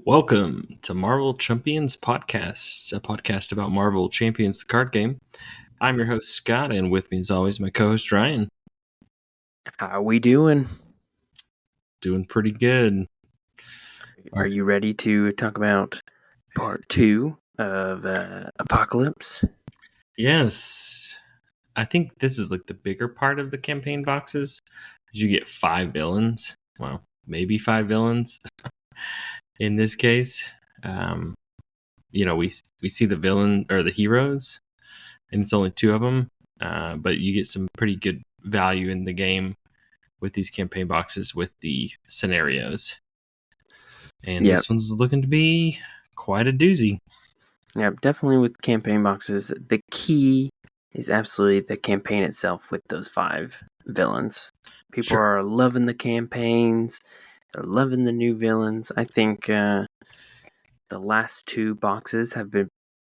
Welcome to Marvel Champions Podcast, a podcast about Marvel Champions, the card game. I'm your host, Scott, and with me, as always, my co-host, Ryan. How we doing? Doing pretty good. Are you ready to talk about part 2 of Apocalypse? Yes. I think this is like the bigger part of the campaign boxes. You get 5 villains. Well, maybe 5 villains in this case. We see the villain or the heroes, and it's only 2 of them. But you get some pretty good value in the game with these campaign boxes with the scenarios. And This one's looking to be quite a doozy. Yeah, definitely with campaign boxes. The key is absolutely the campaign itself with those 5 villains. People are loving the campaigns. They're loving the new villains. I think the last 2 boxes have been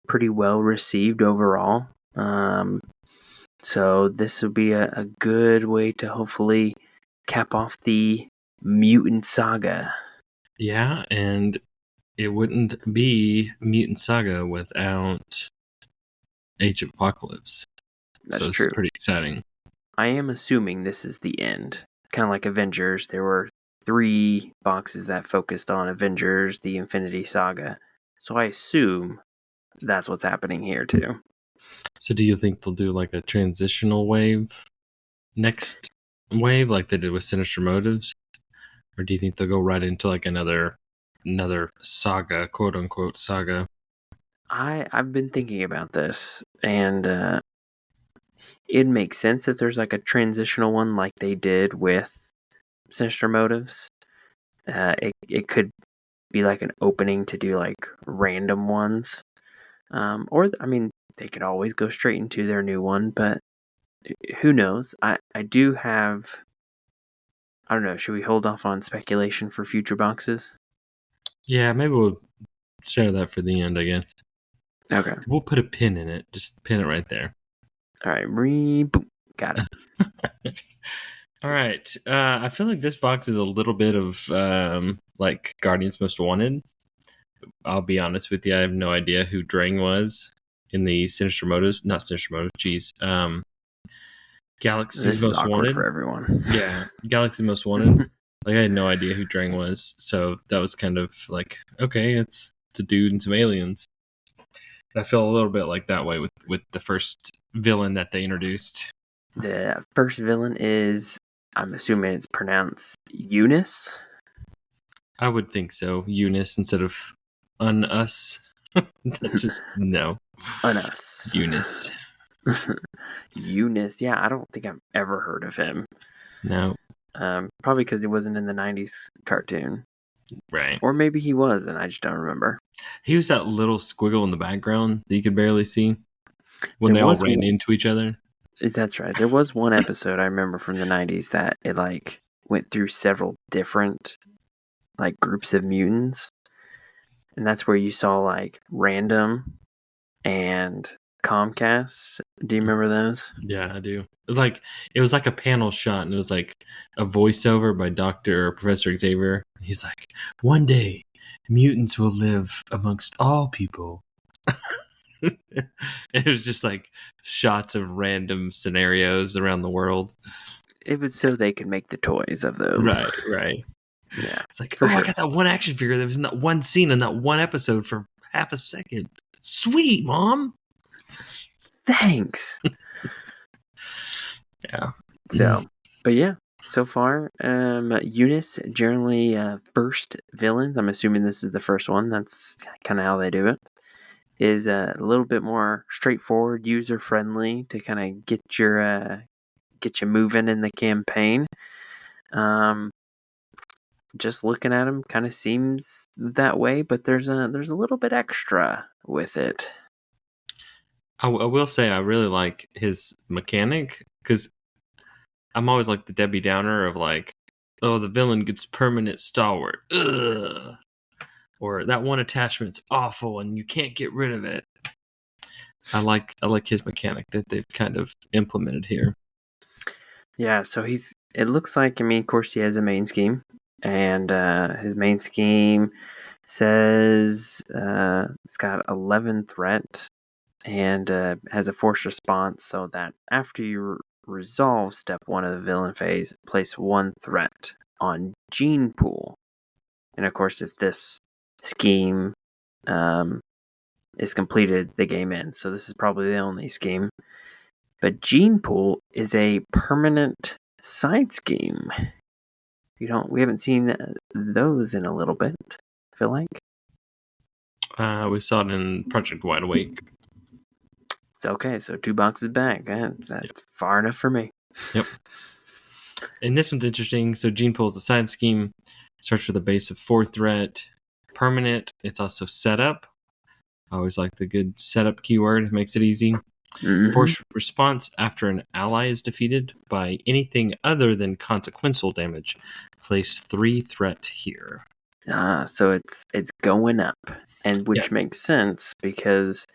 pretty well received overall. So this will be a good way to hopefully cap off the Mutant Saga. Yeah, and it wouldn't be Mutant Saga without Age of Apocalypse. That's so true. It's pretty exciting. I am assuming this is the end. Kind of like Avengers. There were 3 boxes that focused on Avengers, the Infinity Saga. So I assume that's what's happening here too. So do you think they'll do like a transitional wave next wave like they did with Sinister Motives? Or do you think they'll go right into like another saga, quote unquote saga? I've been thinking about this, and it makes sense if there's like a transitional one like they did with Sinister Motives. It could be like an opening to do like random ones. Or, I mean, they could always go straight into their new one, but who knows? I do have... I don't know, should we hold off on speculation for future boxes? Yeah, maybe we'll share that for the end, I guess. Okay. We'll put a pin in it. Just pin it right there. All right, reboot. Got it. All right. I feel like this box is a little bit of like Guardians Most Wanted. I'll be honest with you. I have no idea who Drang was in the Sinister Motives. Not Sinister Motives. Jeez. Galaxy's Most Wanted. Wanted For everyone. Yeah, Galaxy Most Wanted. Like I had no idea who Drang was, so that was kind of like, okay, it's a dude and some aliens. I feel a little bit like that way with the first villain that they introduced. The first villain is, I'm assuming it's pronounced Eunice. I would think so. Eunice instead of Unus. Just no. Unus. Eunice. Eunice. Yeah, I don't think I've ever heard of him. No. Probably because he wasn't in the 90s cartoon. Right. Or maybe he was, and I just don't remember. He was that little squiggle in the background that you could barely see when they all ran into each other. That's right. There was one episode I remember from the 90s that it like went through several different like groups of mutants. And that's where you saw like Random and Comcast. Do you remember those? Yeah, I do. Like it was like a panel shot, and it was like a voiceover by Professor Xavier. He's like, "One day, mutants will live amongst all people." It was just like shots of random scenarios around the world. It was so they could make the toys of them. Right. Yeah. It's like, I got that one action figure that was in that one scene in that one episode for half a second. Sweet, Mom. Thanks. Yeah. So, but yeah, so far, Eunice, generally first villains, I'm assuming this is the first one, that's kind of how they do it, is a little bit more straightforward, user-friendly to kind of get you moving in the campaign. Just looking at him kind of seems that way, but there's a little bit extra with it. I will say I really like his mechanic, because I'm always like the Debbie Downer of like, oh, the villain gets permanent stalwart. Ugh. Or that one attachment's awful and you can't get rid of it. I like his mechanic that they've kind of implemented here. Yeah, so it looks like, I mean, of course he has a main scheme, and his main scheme Says it's got 11 threat and has a force response, so that after you resolve step 1 of the villain phase, place 1 threat on Gene Pool. And of course, if this scheme is completed, the game ends. So this is probably the only scheme. But Gene Pool is a permanent side scheme. We haven't seen those in a little bit, I feel like. We saw it in Project Wide Awake. It's okay, so 2 boxes back. That's far enough for me. Yep. And this one's interesting. So Gene Pool is a side scheme. Starts with a base of 4 threat. Permanent. It's also setup. I always like the good setup keyword. It makes it easy. Mhm. Force response after an ally is defeated by anything other than consequential damage. Place 3 threat here. So it's going up, and which makes sense because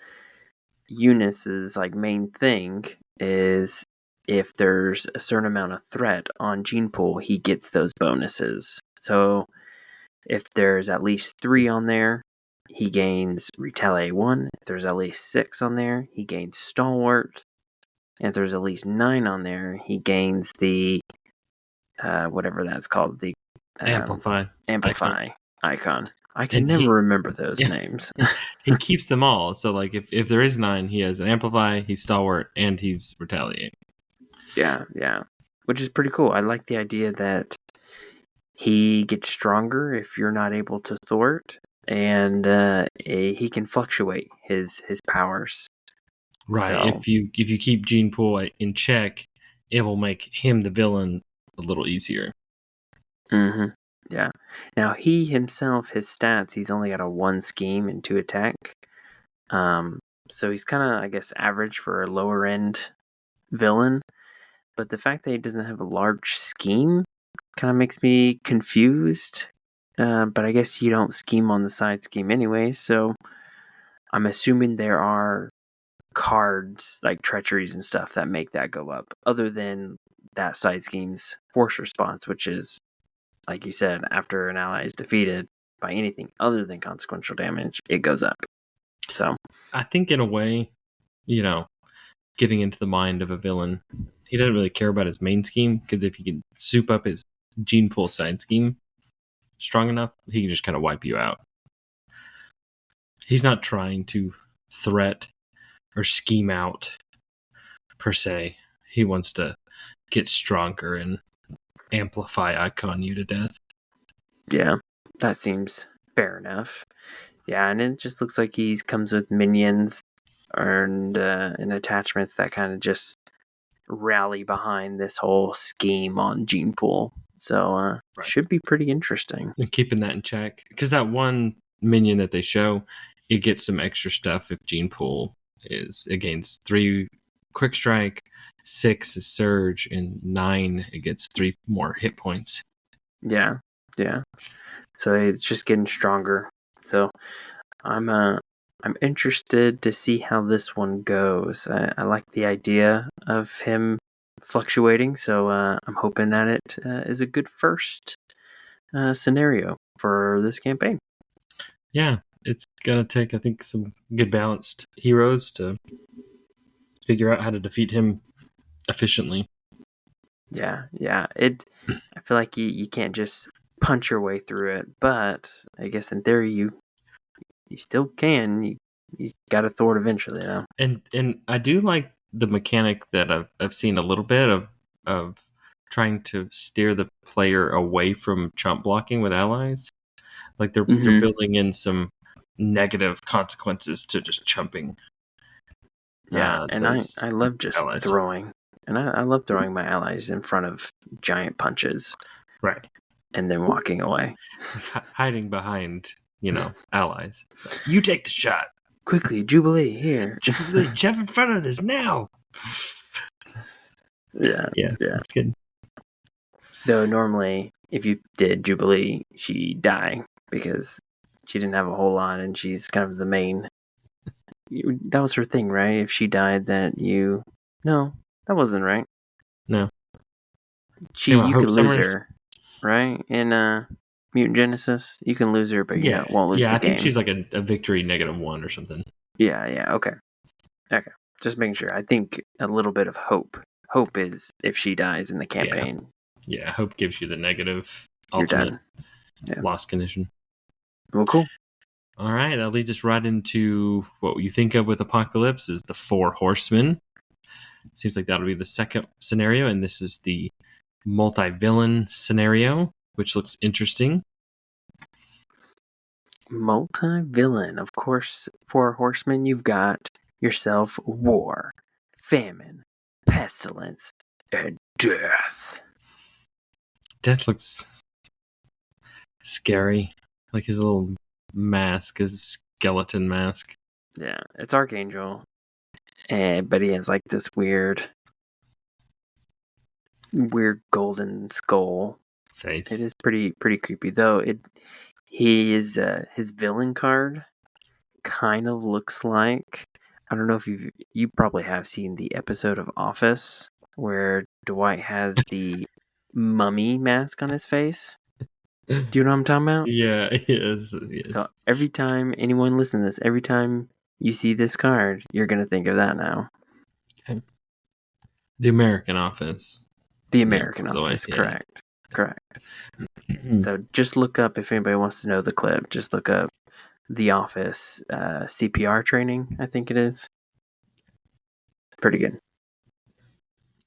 Eunice's like main thing is if there's a certain amount of threat on Gene Pool, he gets those bonuses. So if there's at least 3 on there, he gains Retaliate 1. If there's at least 6 on there, he gains Stalwart. And if there's at least 9 on there, he gains the whatever that's called, the Amplify icon. I can And never remember those names. He keeps them all. So like if there is 9, he has an Amplify, he's Stalwart, and he's Retaliate. Yeah. Which is pretty cool. I like the idea that he gets stronger if you're not able to thwart, and he can fluctuate his powers. Right. So, If you keep Gene Pool in check, it will make him the villain a little easier. Yeah. Now he himself, his stats, he's only got a 1 scheme and 2 attack. So he's kind of, I guess, average for a lower end villain. But the fact that he doesn't have a large scheme kind of makes me confused. But I guess you don't scheme on the side scheme anyway, so I'm assuming there are cards like treacheries and stuff that make that go up, other than that side scheme's force response, which is, like you said, after an ally is defeated by anything other than consequential damage, it goes up. So I think in a way, getting into the mind of a villain, he doesn't really care about his main scheme, because if he can soup up his Gene Pool side scheme strong enough, he can just kind of wipe you out. He's not trying to threat or scheme out per se. He wants to get stronger and amplify icon you to death. Yeah, that seems fair enough. Yeah, and it just looks like he comes with minions and attachments that kind of just rally behind this whole scheme on Gene Pool. So should be pretty interesting. And keeping that in check, because that one minion that they show, it gets some extra stuff if Gene Pool it gains 3 quick strike, 6 is surge, and 9 it gets 3 more hit points. Yeah. So it's just getting stronger. So I'm interested to see how this one goes. I like the idea of him fluctuating, so I'm hoping that it is a good first scenario for this campaign. Yeah, it's gonna take, I think, some good balanced heroes to figure out how to defeat him efficiently. Yeah. I feel like you can't just punch your way through it, but I guess in theory you still can. You got to thwart eventually, though. And I do like the mechanic that I've seen a little bit of trying to steer the player away from chump blocking with allies. Like they're building in some negative consequences to just chumping. Yeah, and I love just allies. Throwing. And I love throwing my allies in front of giant punches. Right. And then walking away. Hiding behind, allies. You take the shot. Quickly, Jubilee, here. Jubilee, jump in front of this now. Yeah. That's good. Though normally, if you did Jubilee, she'd die because she didn't have a whole lot, and she's kind of the main. That was her thing, right? If she died, no, that wasn't right. No, you could lose her, right? In Mutant Genesis. You can lose her, but Yeah, it won't lose yeah. the I think game. she's like a victory -1 or something. Yeah. Okay. Just making sure. I think a little bit of hope. Hope is if she dies in the campaign, Yeah, hope gives you the negative you're ultimate done. Yeah. loss condition. Well, cool. All right, that leads us right into what you think of with Apocalypse is the Four Horsemen. Seems like that'll be the second scenario, and this is the multi-villain scenario, which looks interesting. Multi-villain. Of course, for Horsemen, you've got yourself war, famine, pestilence, and death. Death looks scary, like his little mask, his skeleton mask. Yeah, it's Archangel, but he has like this weird golden skull. Face. It is pretty creepy though. His villain card kind of looks like, I don't know if you probably have seen the episode of Office where Dwight has the mummy mask on his face. Do you know what I'm talking about? Yeah, yes. So every time anyone listens to this, every time you see this card, you're gonna think of that now. Okay. The American Office. The American Office, correct. So just look up, if anybody wants to know the clip, just look up The Office CPR training, I think it is. Pretty good.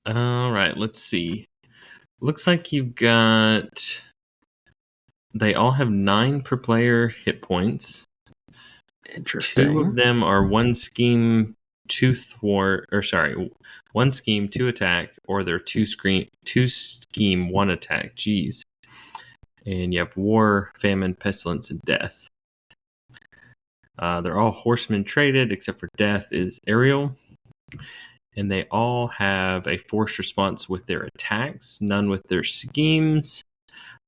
All right, let's see. Looks like you've got. They all have 9 per player hit points. Interesting. 2 of them are one scheme, 2 thwart, or sorry, 1 scheme, 2 attack, or they're 2 scheme, 1 attack. Jeez. And you have war, famine, pestilence, and death. They're all horsemen traded, except for death is Ariel. And they all have a forced response with their attacks, none with their schemes.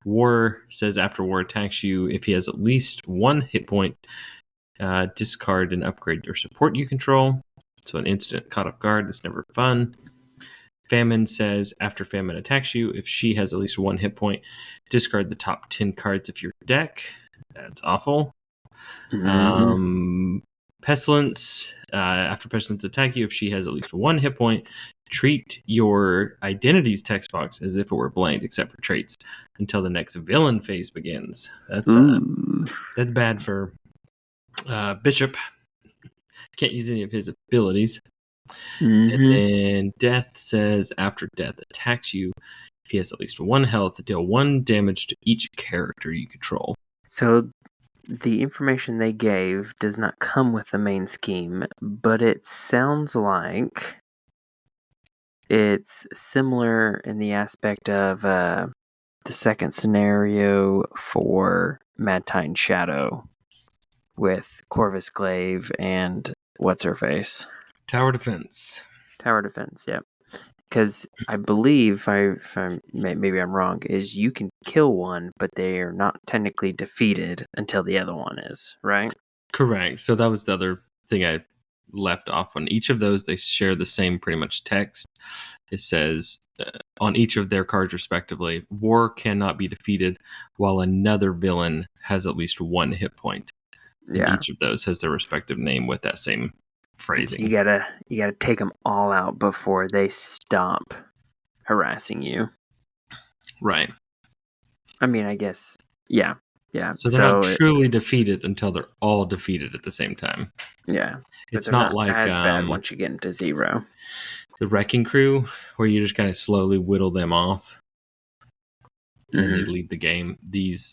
War says after war attacks you, if he has at least 1 hit point, discard and upgrade your support you control. So an instant caught off guard is never fun. Famine says after famine attacks you, if she has at least 1 hit point, discard the top 10 cards of your deck. That's awful. Mm-hmm. Pestilence, after Pestilence attack you, if she has at least 1 hit point, treat your identities text box as if it were blank, except for traits, until the next villain phase begins. That's bad for Bishop. Can't use any of his abilities. Mm-hmm. And then Death says after Death attacks you, if he has at least 1 health, deal 1 damage to each character you control. So the information they gave does not come with the main scheme, but it sounds like it's similar in the aspect of the second scenario for Mad Titan Shadow with Corvus Glaive and what's-her-face? Tower Defense. Tower Defense, yep. Because I believe, maybe I'm wrong, is you can kill one, but they are not technically defeated until the other one is, right? Correct. So that was the other thing I left off on. Each of those, they share the same pretty much text. It says on each of their cards respectively, war cannot be defeated while another villain has at least 1 hit point. Yeah. And each of those has their respective name with that same phrasing. So you gotta take them all out before they stop harassing you. Right. I mean, I guess, yeah. So they're not truly defeated until they're all defeated at the same time. Yeah. It's not like as bad once you get into 0. The Wrecking Crew, where you just kind of slowly whittle them off and they leave the game. These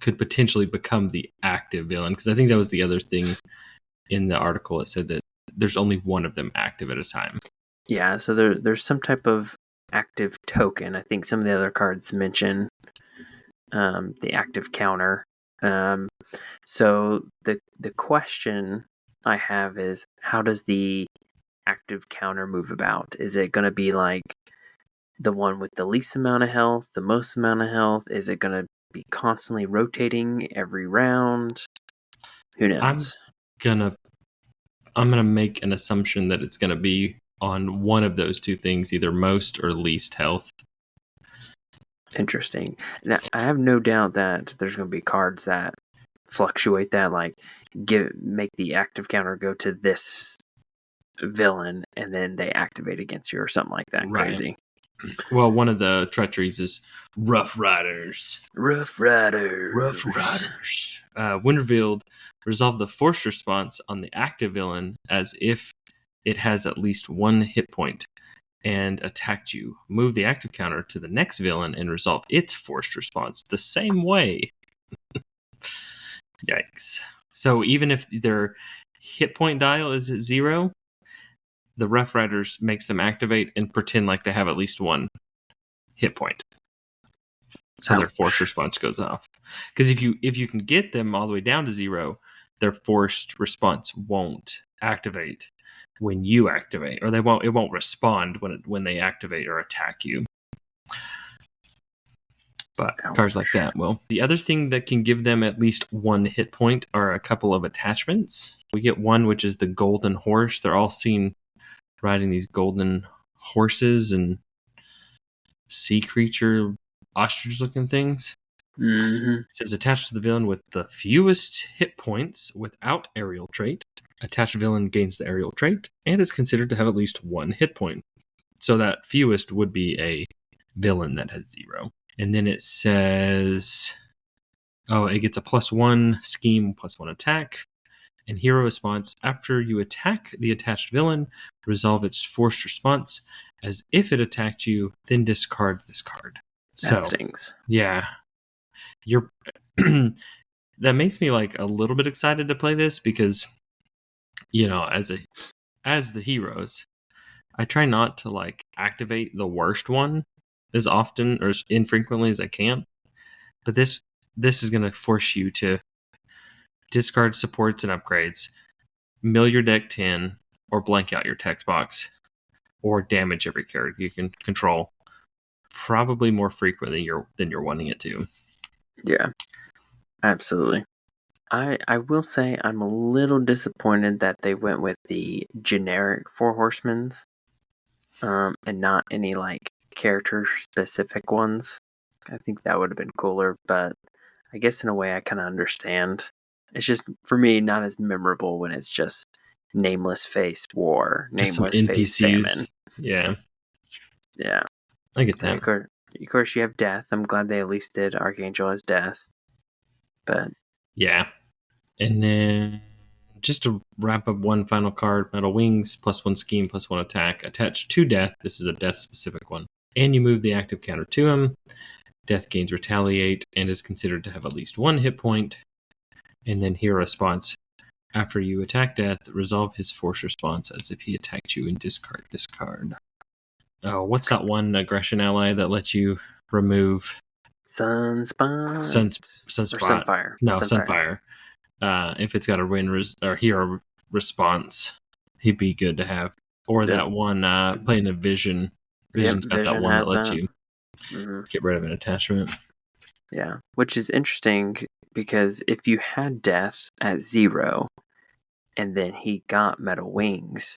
could potentially become the active villain, because I think that was the other thing in the article. It said that there's only one of them active at a time. Yeah, so there's some type of active token. I think some of the other cards mention the active counter. So the question I have is, how does the active counter move about? Is it going to be like the one with the least amount of health, the most amount of health? Is it going to be constantly rotating every round? Who knows? I'm gonna make an assumption that it's gonna be on one of those 2 things, either most or least health. Interesting. Now, I have no doubt that there's going to be cards that fluctuate that, like make the active counter go to this villain, and then they activate against you or something like that. Right. Crazy. Well, one of the treacheries is Rough Riders. Rough Riders. Rough Riders. When revealed, resolve the force response on the active villain as if it has at least one hit point and attacked you. Move the active counter to the next villain and resolve its forced response the same way. Yikes. So even if their hit point dial is at 0, the Rough Riders makes them activate and pretend like they have at least one hit point. So their force response goes off. Because if you can get them all the way down to 0, their forced response won't activate when you activate, or it won't respond when they activate or attack you. But cards like that will. The other thing that can give them at least one hit point are a couple of attachments. We get one, which is the Golden Horse. They're all seen riding these golden horses and sea creature ostrich looking things. Mm-hmm. It says attached to the villain with the fewest hit points without aerial trait. Attached villain gains the aerial trait and is considered to have at least one hit point. So that fewest would be a villain that has 0. And then it says, it gets a +1 scheme, +1 attack. And hero response, after you attack the attached villain, resolve its forced response as if it attacked you, then discard this card. That stings. Yeah. That makes me like a little bit excited to play this because, as the heroes, I try not to like activate the worst one as often or as infrequently as I can. But this is going to force you to discard supports and upgrades, mill your deck 10, or blank out your text box, or damage every card you can control, probably more frequently than you're wanting it to. Yeah, absolutely. I will say I'm a little disappointed that they went with the generic Four Horsemen's, and not any like character specific ones. I think that would have been cooler, but I guess in a way I kind of understand. It's just for me not as memorable when it's just nameless face war, nameless face famine. Yeah. I get that. Of course, you have death. I'm glad they at least did Archangel as death, but yeah. And then just to wrap up one final card, Metal Wings, +1 scheme, +1 attack, attached to death. This is a death specific one. And you move the active counter to him. Death gains retaliate and is considered to have at least one hit point. And then hero response. After you attack death, resolve his force response as if he attacked you and discard this card. Oh, what's that one aggression ally that lets you remove Sunspot? Sunfire. No, Sunfire. If it's got a win or hero response, he'd be good to have. Or that one playing a Vision. Vision's got that one that lets you get rid of an attachment. Yeah, which is interesting because if you had death at 0 and then he got Metal Wings,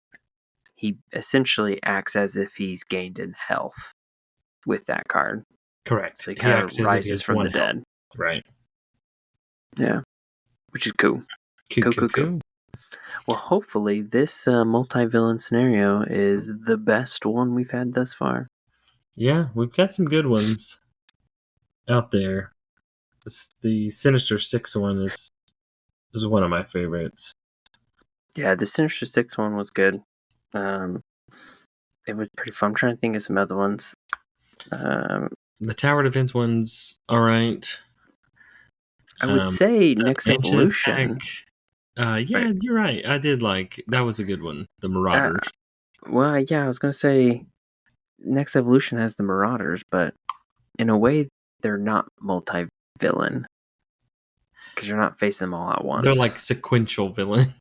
he essentially acts as if he's gained in health with that card. Correct. So he kind of rises from the dead. Right. Yeah. Which is cool. Cool. Well, hopefully this multi-villain scenario is the best one we've had thus far. Yeah, we've got some good ones out there. The Sinister Six one is one of my favorites. Yeah, the Sinister Six one was good. It was pretty fun. I'm trying to think of some other ones. The Tower Defense one's all right. I would say Next Evolution. Right. You're right. I did like that was a good one. The Marauders. Well, yeah, I was gonna say Next Evolution has the Marauders, but in a way, they're not multi-villain because you're not facing them all at once. They're like sequential villain.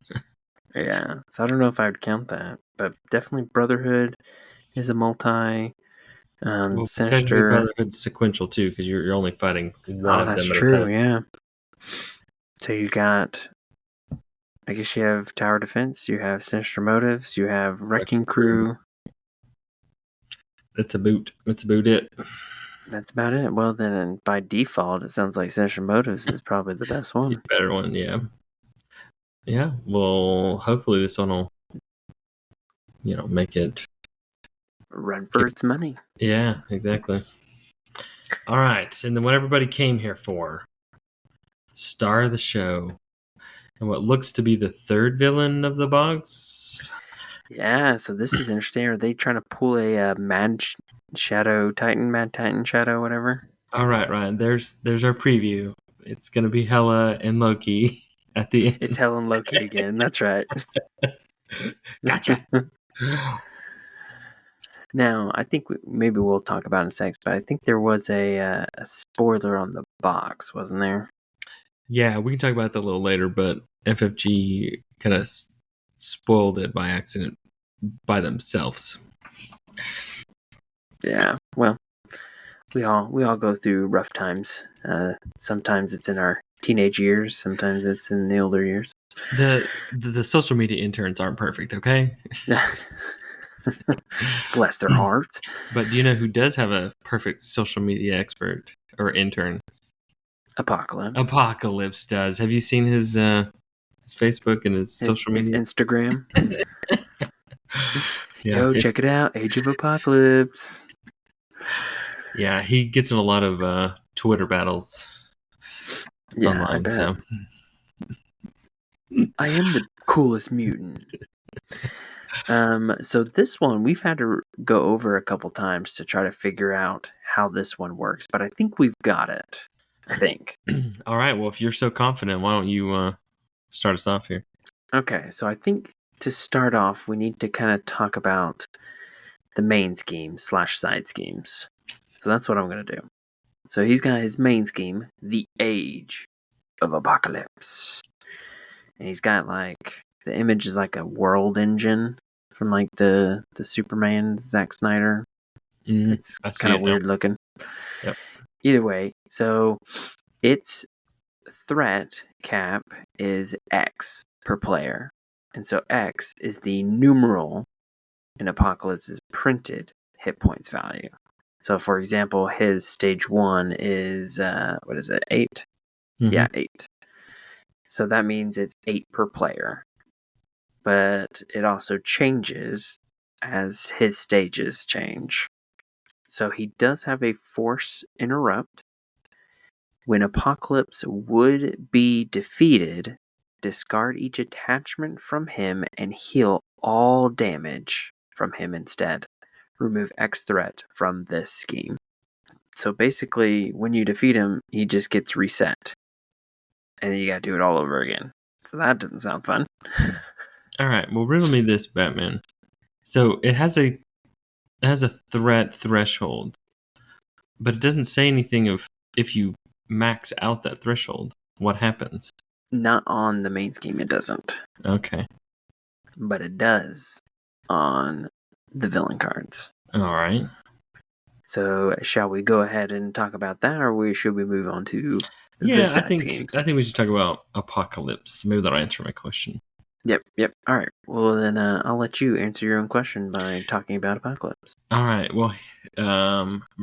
Yeah, so I don't know if I would count that, but definitely Brotherhood is a multi. Sinister Brotherhood's sequential too because you're only fighting one of them. That's true. Yeah. So you got, I guess you have Tower Defense, you have Sinister Motives, you have Wrecking Crew. That's about it. That's about it. Well, then by default, it sounds like Sinister Motives is probably the best one. Better one, yeah. Yeah, well, hopefully this one will, make it Run for its money. Yeah, exactly. All right, and then what everybody came here for, star of the show, and what looks to be the third villain of the box. Yeah, so this is interesting. Are they trying to pull a Mad Titan Shadow, whatever? All right, Ryan. There's our preview. It's gonna be Hela and Loki at the end. It's Helen Loki again. That's right. Gotcha. Now, I think maybe we'll talk about it in a second, but I think there was a spoiler on the box, wasn't there? Yeah, we can talk about that a little later, but FFG kind of spoiled it by accident by themselves. Yeah, well, we all go through rough times. Sometimes it's in our teenage years, sometimes it's in the older years. The social media interns aren't perfect, okay? Bless their hearts. But do you know who does have a perfect social media expert or intern? Apocalypse. Apocalypse does. Have you seen his Facebook and his social media? His Instagram. Yeah. Yo, check it out. Age of Apocalypse. Yeah, he gets in a lot of Twitter battles online. I bet. So. I am the coolest mutant. So this one we've had to go over a couple times to try to figure out how this one works, but I think we've got it. I think. All right. Well, if you're so confident, why don't you start us off here? Okay, so I think to start off, we need to kind of talk about the main scheme / side schemes. So that's what I'm going to do. So he's got his main scheme, the Age of Apocalypse. And he's got the image is like a world engine from the Superman Zack Snyder. It's kind of weird looking. Yep. Either way, so its threat cap is X per player. And so X is the numeral in Apocalypse's printed hit points value. So for example, his stage 1 is 8? Mm-hmm. Yeah, 8. So that means it's 8 per player. But it also changes as his stages change. So he does have a force interrupt. When Apocalypse would be defeated, discard each attachment from him and heal all damage from him instead. Remove X threat from this scheme. So basically, when you defeat him, he just gets reset. And then you gotta do it all over again. So that doesn't sound fun. All right, well, riddle me this, Batman. So it has a threat threshold, but it doesn't say anything of if you max out that threshold, what happens? Not on the main scheme, it doesn't. Okay. But it does on the villain cards. All right. So shall we go ahead and talk about that, or should we move on to the side schemes? I think we should talk about Apocalypse. Maybe that'll answer my question. Yep. All right. Well, then I'll let you answer your own question by talking about Apocalypse. All right. Well,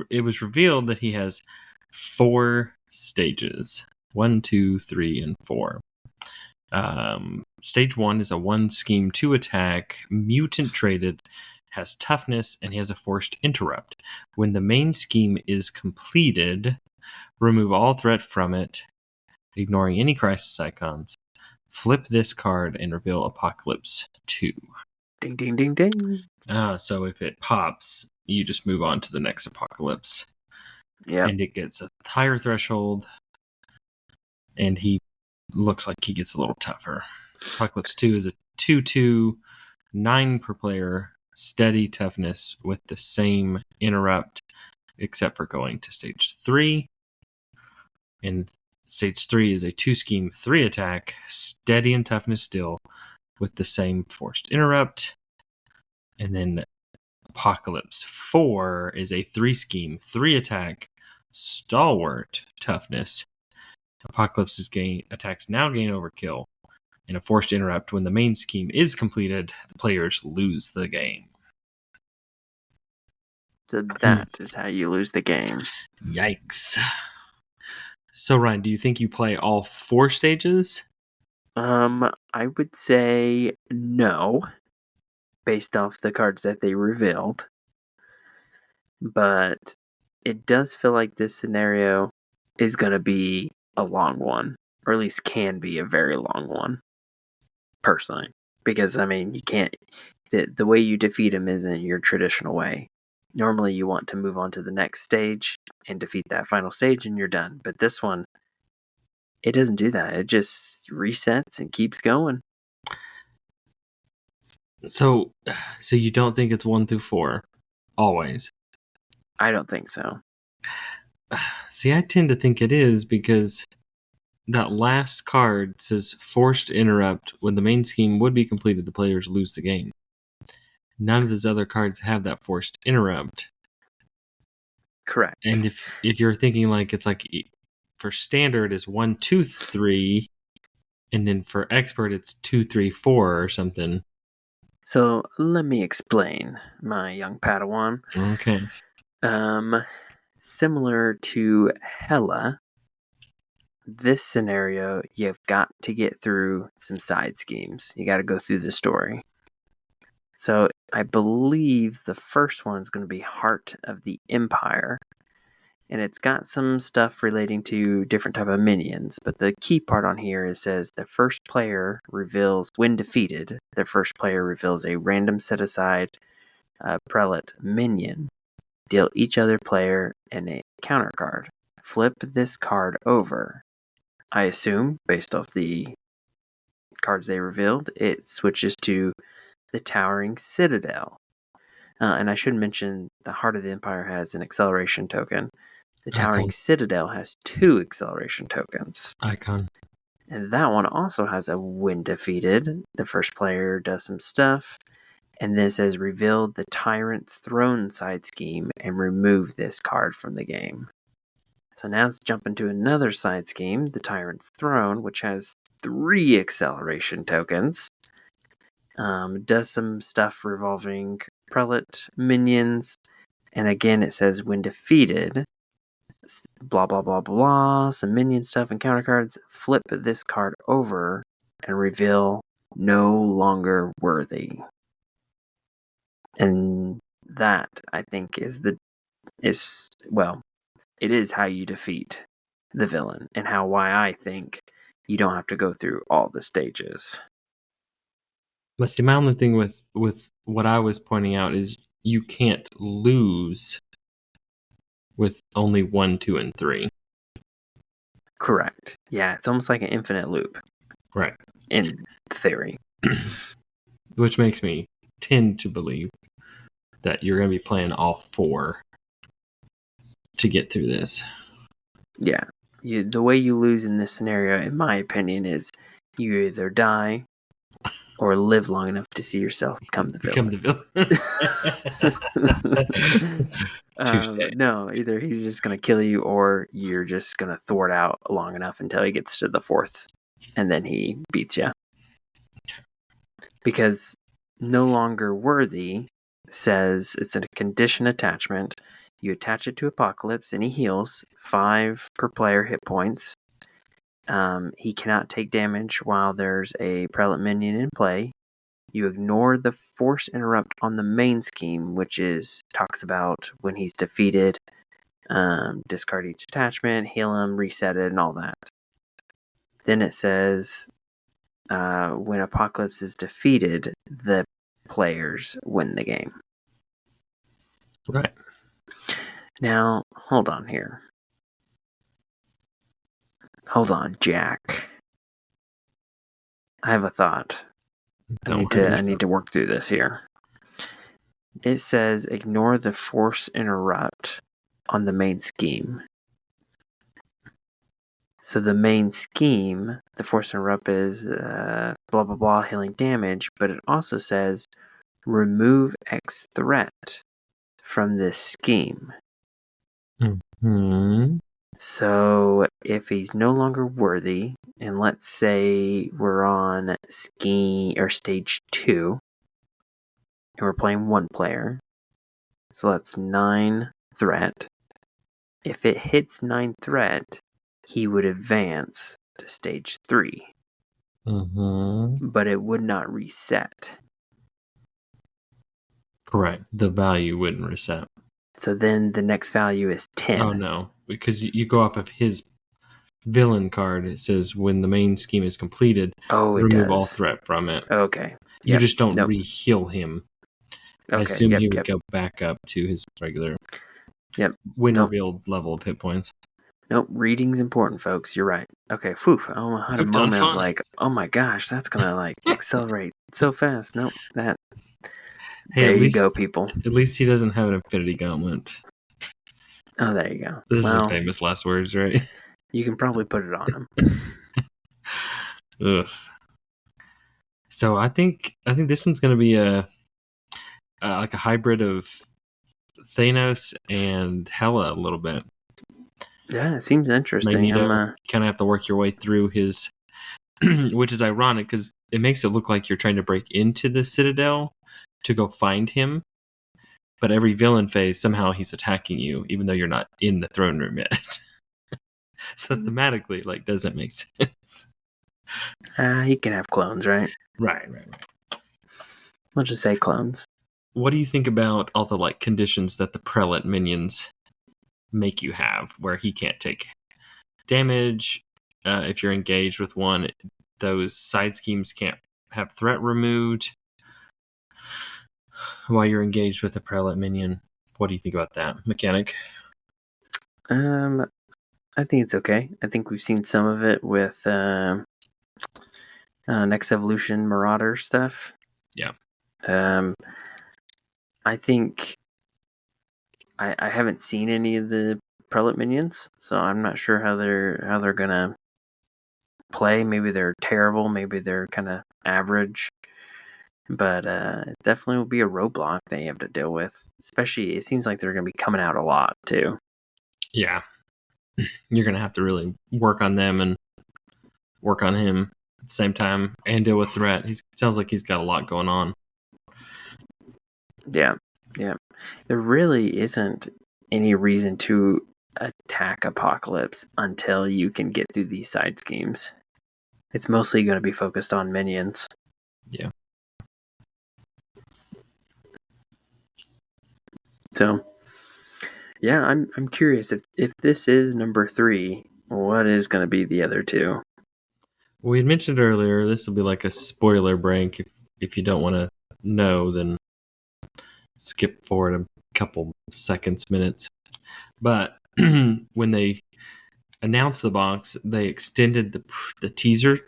it was revealed that he has 4 stages: 1, 2, 3, and 4. Stage 1 is a 1 scheme 2 attack, mutant traded, has toughness, and he has a forced interrupt. When the main scheme is completed, remove all threat from it, ignoring any crisis icons. Flip this card and reveal Apocalypse 2. Ding, ding, ding, ding. So if it pops, you just move on to the next Apocalypse. Yeah. And it gets a higher threshold, and he looks like he gets a little tougher. Apocalypse 2 is a 2/2, 9 per player, steady toughness with the same interrupt, except for going to stage 3. And stage 3 is a 2 scheme 3 attack, steady in toughness still, with the same forced interrupt. And then Apocalypse 4 is a 3 scheme 3 attack, stalwart toughness. Apocalypse's attacks now gain overkill, and a forced interrupt. When the main scheme is completed, the players lose the game. So that is how you lose the game. Yikes. So, Ryan, do you think you play all 4 stages? I would say no, based off the cards that they revealed. But it does feel like this scenario is going to be a long one, or at least can be a very long one, personally. Because, I mean, you can't, the way you defeat him isn't your traditional way. Normally, you want to move on to the next stage and defeat that final stage, and you're done. But this one, it doesn't do that. It just resets and keeps going. So you don't think it's 1 through 4 always? I don't think so. See, I tend to think it is, because that last card says forced interrupt. When the main scheme would be completed, the players lose the game. None of those other cards have that forced interrupt. Correct. And if you're thinking like it's like for standard is 1, 2, 3, and then for expert it's 2, 3, 4 or something. So let me explain, my young Padawan. Okay. Similar to Hela, this scenario, you've got to get through some side schemes. You got to go through the story. So I believe the first one is going to be Heart of the Empire. And it's got some stuff relating to different type of minions. But the key part on here is says the first player reveals, when defeated, the first player reveals a random set aside prelate minion. Deal each other player a counter card. Flip this card over. I assume, based off the cards they revealed, it switches to the Towering Citadel. And I should mention the Heart of the Empire has an acceleration token. The Towering Citadel has 2 acceleration tokens. Icon. And that one also has a when defeated. The first player does some stuff. And this has revealed the Tyrant's Throne side scheme and remove this card from the game. So now let's jump into another side scheme, the Tyrant's Throne, which has 3 acceleration tokens. Does some stuff revolving prelate minions. And again, it says when defeated, blah, blah, blah, blah, some minion stuff and counter cards. Flip this card over and reveal no longer worthy. And that, I think, it is how you defeat the villain, and why I think you don't have to go through all the stages. But see, my only thing with what I was pointing out is you can't lose with only 1, 2, and 3. Correct. Yeah, it's almost like an infinite loop. Right. In theory. Which makes me tend to believe that you're going to be playing all 4 to get through this. Yeah. The way you lose in this scenario, in my opinion, is you either die or live long enough to see yourself become the villain. No, either he's just going to kill you or you're just going to thwart out long enough until he gets to the 4th and then he beats you. Because no longer worthy says it's a condition attachment. You attach it to Apocalypse and he heals 5 per player hit points. He cannot take damage while there's a prelate minion in play. You ignore the force interrupt on the main scheme, which talks about when he's defeated, discard each attachment, heal him, reset it, and all that. Then it says when Apocalypse is defeated, the players win the game. Right. Now, hold on here. Hold on, Jack. I have a thought. I need to work through this here. It says ignore the force interrupt on the main scheme. So the main scheme, the force interrupt is blah blah blah healing damage, but it also says remove X threat from this scheme. Mm-hmm. So if he's no longer worthy, and let's say we're on stage 2, and we're playing 1 player. So that's 9 threat. If it hits 9 threat, he would advance to stage 3. But it would not reset. Correct. The value wouldn't reset. So then the next value is 10. Oh, no. Because you go off of his villain card. It says when the main scheme is completed, remove all threat from it. Okay. You just don't re-heal him. Okay. I assume he would go back up to his regular revealed level of hit points. Nope, reading's important, folks. You're right. Okay, phew. I had a moment of like, oh my gosh, that's gonna like accelerate so fast. Nope, that. Hey, there you go, people. At least he doesn't have an Infinity Gauntlet. Oh, there you go. This is famous last words, right? You can probably put it on him. Ugh. So I think this one's gonna be like a hybrid of Thanos and Hela a little bit. Yeah, it seems interesting. You kind of have to work your way through his, which is ironic because it makes it look like you're trying to break into the Citadel to go find him. But every villain phase, somehow he's attacking you, even though you're not in the throne room yet. So thematically, like, doesn't make sense. He can have clones, right? Right. We'll just say clones. What do you think about all the like conditions that the prelate minions make you have, where he can't take damage if you're engaged with one? Those side schemes can't have threat removed while you're engaged with a prelate minion. What do you think about that mechanic? I think it's okay. I think we've seen some of it with Next Evolution Marauder stuff. Yeah. I think I haven't seen any of the prelate minions, so I'm not sure how they're gonna play. Maybe they're terrible. Maybe they're kind of average. But it definitely will be a roadblock they have to deal with. Especially, it seems like they're going to be coming out a lot too. Yeah, you're going to have to really work on them and work on him at the same time and deal with threat. He sounds like he's got a lot going on. Yeah. There really isn't any reason to attack Apocalypse until you can get through these side schemes. It's mostly going to be focused on minions. Yeah. So, yeah, I'm curious if this is number 3, what is going to be the other 2? We had mentioned earlier this will be like a spoiler break. If you don't want to know, then skip forward a couple seconds, minutes. But when they announced the box, they extended the teaser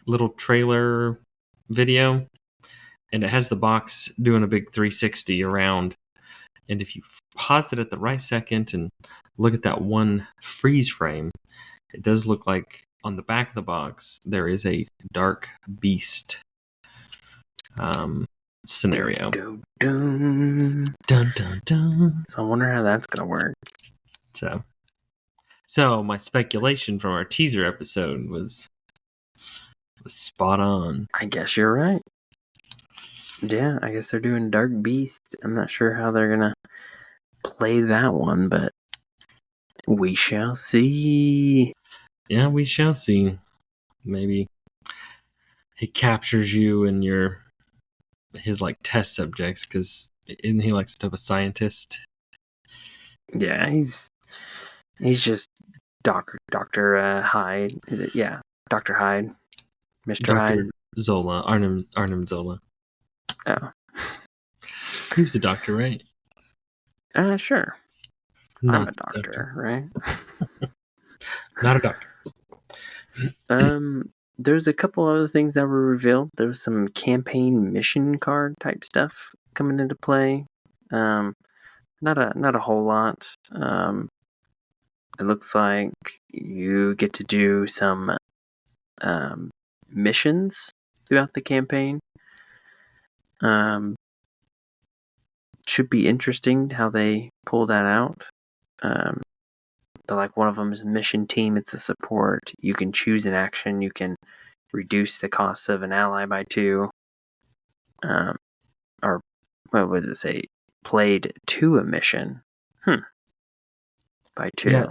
little trailer video, and it has the box doing a big 360 around. And if you pause it at the right second and look at that one freeze frame, it does look like on the back of the box there is a Dark Beast scenario. Dun, dun, dun, dun, dun. So I wonder how that's going to work. So my speculation from our teaser episode was spot on. I guess you're right. Yeah, I guess they're doing Dark Beast. I'm not sure how they're going to play that one, but we shall see. Yeah, we shall see. Maybe he captures you and his like test subjects, because isn't he like some type of scientist? Yeah, he's just Dr. Hyde. Is it? Yeah, Dr. Hyde. Mr. Hyde. Zola. Arnim Zola. Oh. He was a doctor, right? Sure. I'm a doctor, right? Not a doctor. There's a couple other things that were revealed. There was some campaign mission card type stuff coming into play. Not a whole lot. It looks like you get to do some missions throughout the campaign. Should be interesting how they pull that out. But like one of them is mission team, it's a support. You can choose an action. You can reduce the cost of an ally by 2. Or what does it say? played to a mission. By 2. Yeah.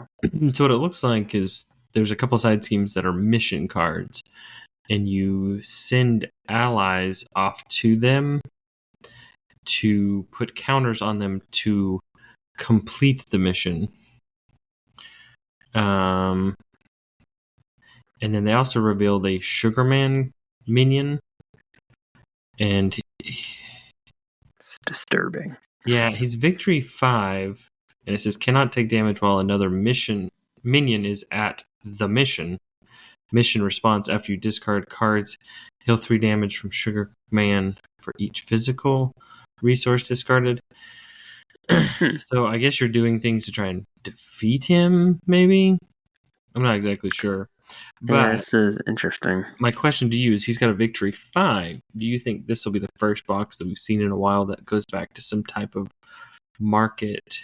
So what it looks like is there's a couple side schemes that are mission cards, and you send allies off to them to put counters on them to complete the mission. And then they also revealed a Sugarman minion, and It's disturbing. yeah, he's victory 5, and it says cannot take damage while another minion is at the mission. Mission response after you discard cards, heal 3 damage from Sugar Man for each physical resource discarded. So I guess you're doing things to try and defeat him, maybe? I'm not exactly sure. But yeah, this is interesting. my question to you is, he's got a victory 5. Do you think this will be the first box that we've seen in a while that goes back to some type of market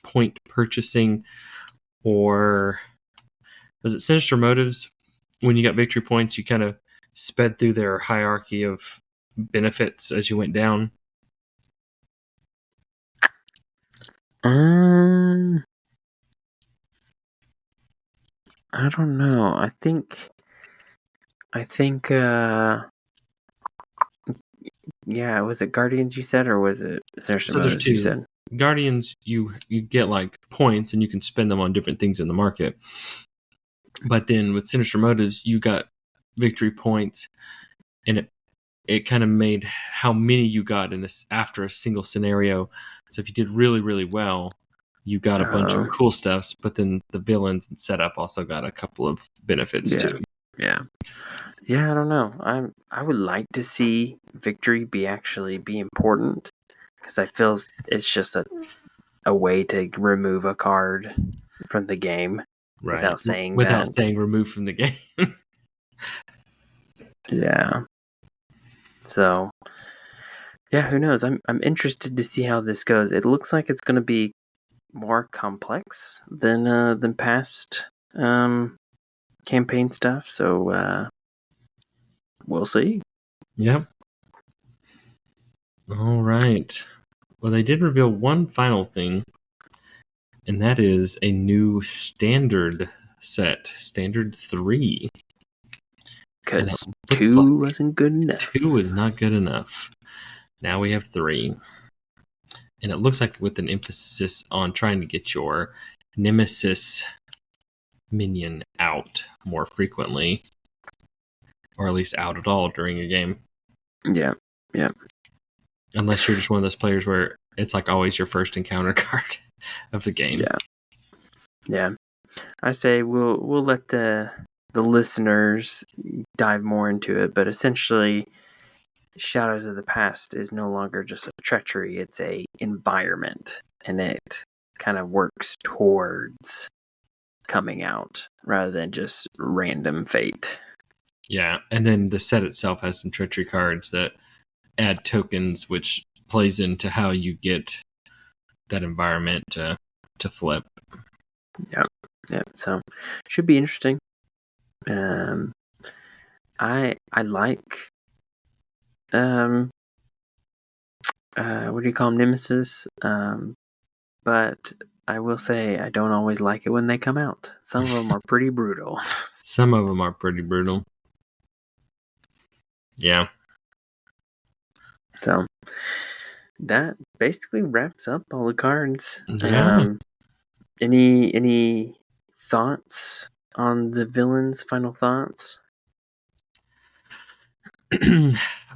point purchasing? Or was it Sinister Motives? When you got victory points, you kind of sped through their hierarchy of benefits as you went down? I don't know. I think yeah, was it Guardians you said, or was it Sinister So there's Motives you 2. said? Guardians, you get like points and you can spend them on different things in the market. But then with Sinister Motives, you got victory points, and it kind of made how many you got in this after a single scenario. So if you did really, really well, you got a bunch of cool stuffs, but then the villains and setup also got a couple of benefits too. Yeah, I don't know. I would like to see victory be important, because I feel it's just a way to remove a card from the game, right? Without saying remove from the game. Yeah. So, yeah, who knows? I'm interested to see how this goes. It looks like it's going to be more complex than past campaign stuff. So we'll see. Yep. All right. Well, they did reveal one final thing, and that is a new standard set, Standard 3. Because 2 wasn't good enough. 2 was not good enough. Now we have 3. And it looks like with an emphasis on trying to get your Nemesis minion out more frequently, or at least out at all during a game. Yeah. Unless you're just one of those players where it's like always your first encounter card of the game. Yeah. I say we'll let the listeners dive more into it, but essentially Shadows of the Past is no longer just a treachery, it's a environment, and it kind of works towards coming out rather than just random fate. Yeah, and then the set itself has some treachery cards that add tokens, which plays into how you get that environment to flip. Yeah. So should be interesting. I like what do you call them, Nemesis? But I will say I don't always like it when they come out. Some of them are pretty brutal. Some of them are pretty brutal. Yeah. So that basically wraps up all the cards. Yeah. Any thoughts on the villains? Final thoughts?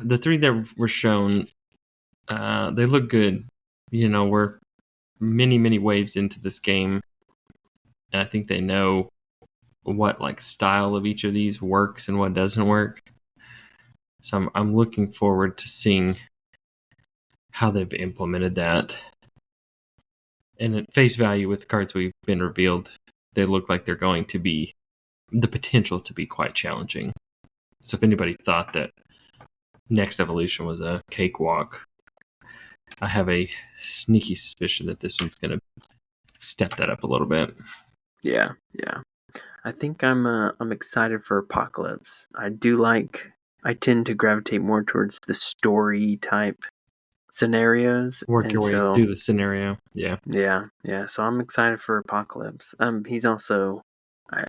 The 3 that were shown, they look good. You know, we're many waves into this game, and I think they know what like style of each of these works and what doesn't work. So I'm looking forward to seeing how they've implemented that. And at face value, with the cards we've been revealed, they look like they're going to be the potential to be quite challenging. So if anybody thought that Next Evolution was a cakewalk, I have a sneaky suspicion that this one's going to step that up a little bit. Yeah. I think I'm excited for Apocalypse. I tend to gravitate more towards the story type scenarios. Work And your way so, through the scenario. Yeah. yeah. So I'm excited for Apocalypse. He's also,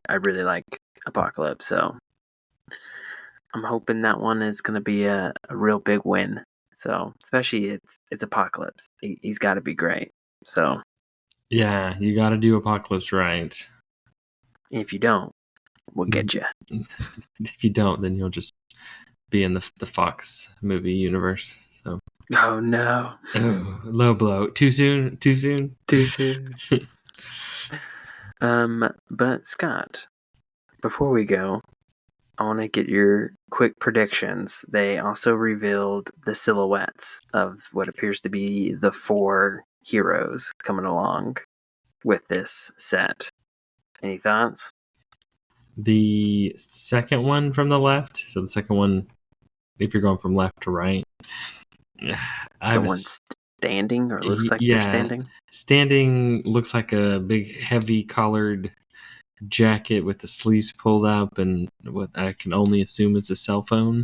I really like Apocalypse. So I'm hoping that one is going to be a real big win. So especially it's Apocalypse. He's got to be great. So Yeah, you got to do Apocalypse right. if you don't, we'll get you. If you don't, then you'll just be in the Fox movie universe. So. Oh no! Oh, low blow. Too soon. Too soon. Too soon. But Scott, before we go, I want to get your quick predictions. They also revealed the silhouettes of what appears to be the 4 heroes coming along with this set. Any thoughts? The second one from the left. So the second one, if you're going from left to right, The one standing, or looks like they're standing? Standing looks like a big heavy collared jacket with the sleeves pulled up and what I can only assume is a cell phone.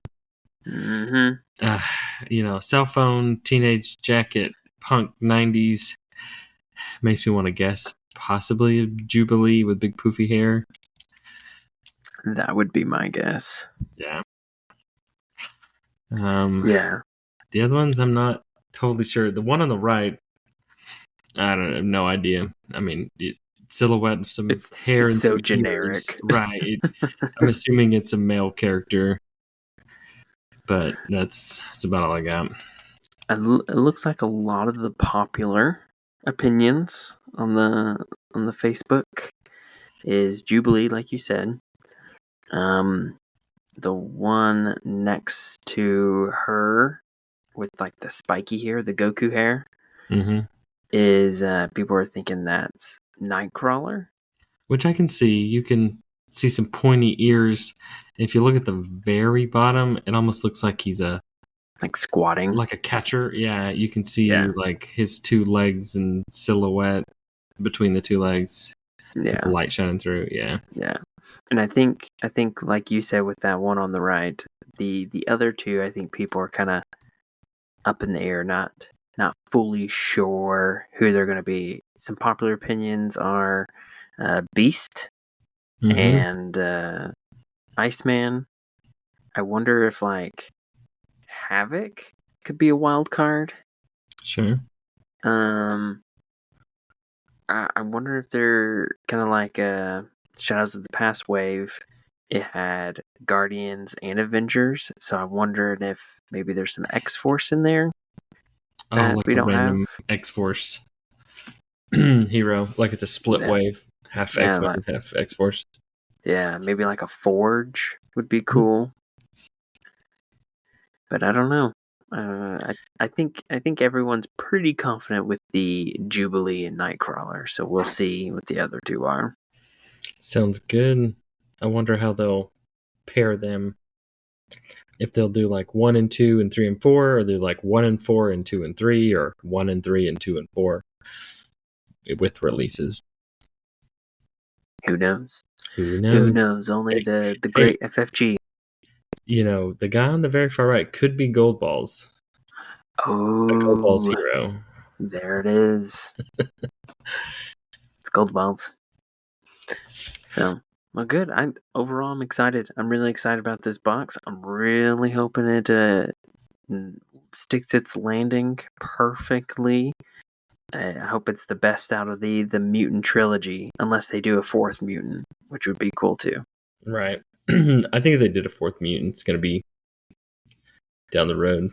Mm-hmm. Cell phone, teenage jacket, punk 90s. Makes me want to guess possibly a Jubilee with big poofy hair. That would be my guess. Yeah. Yeah. The other ones, I'm not totally sure. The one on the right, I have no idea. I mean, silhouette of some hair and so some generic. ears. Right. I'm assuming it's a male character, but that's about all I got. It looks like a lot of the popular opinions on the Facebook is Jubilee, like you said. The one next to her with like the spiky hair, the Goku hair, is people are thinking that's Nightcrawler. Which I can see. You can see some pointy ears. If you look at the very bottom, it almost looks like he's like squatting, like a catcher. Yeah, you can see like his 2 legs and silhouette between the 2 legs. Yeah, with the light shining through. Yeah. And I think like you said with that one on the right, the other 2, I think people are kind of up in the air, not fully sure who they're going to be. Some popular opinions are Beast and Iceman. I wonder if like Havoc could be a wild card. Sure. I wonder if they're kind of like Shadows of the Past wave. It had Guardians and Avengers, so I wondered if maybe there's some X-Force in there that like we a don't random have. X-Force hero, like it's a split wave, half X-Men, half X-Force. Yeah, maybe like a Forge would be cool. But I don't know. I think everyone's pretty confident with the Jubilee and Nightcrawler, so we'll see what the other 2 are. Sounds good. I wonder how they'll pair them. If they'll do like 1 and 2 and 3 and 4, or they're like 1 and 4 and 2 and 3, or 1 and 3 and 2 and 4 with releases. Who knows? Who knows? Who knows? Only the great FFG. The guy on the very far right could be Gold Balls. Oh, a Gold Balls hero. There it is. It's Gold Balls. So, well, good. I'm excited. I'm really excited about this box. I'm really hoping it sticks its landing perfectly. I hope it's the best out of the mutant trilogy, unless they do a 4th mutant, which would be cool too. Right. I think if they did a 4th mutant, it's going to be down the road.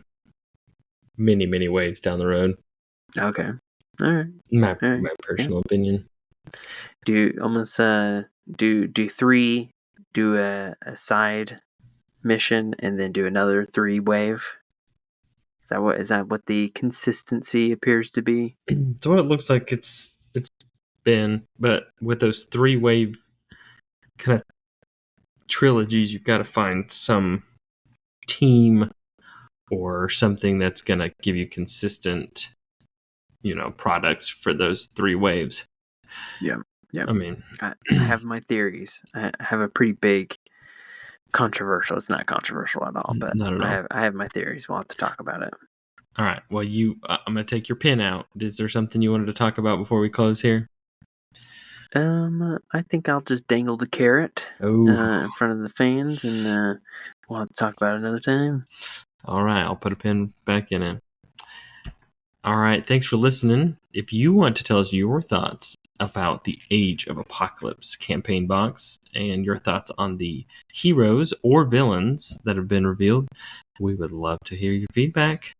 Many, many waves down the road. Okay. All right. My personal opinion. Do almost do 3, do a side mission, and then do another 3 wave. Is that what the consistency appears to be? It's what it looks like it's been, but with those 3 wave kind of trilogies, you've got to find some team or something that's going to give you consistent, products for those 3 waves. Yeah. I mean, I have my theories. I have a pretty big controversial. It's not controversial at all, but not at all. I have my theories. We'll have to talk about it. All right. Well, I'm going to take your pen out. Is there something you wanted to talk about before we close here? I think I'll just dangle the carrot in front of the fans, and we'll have to talk about it another time. All right. I'll put a pin back in it. All right. Thanks for listening. If you want to tell us your thoughts about the Age of Apocalypse campaign box and your thoughts on the heroes or villains that have been revealed, we would love to hear your feedback.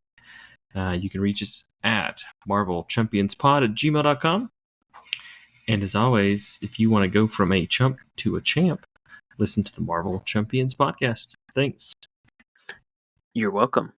You can reach us at marvelchampionspod@gmail.com. And as always, if you want to go from a chump to a champ, listen to the Marvel Champions podcast. Thanks. You're welcome.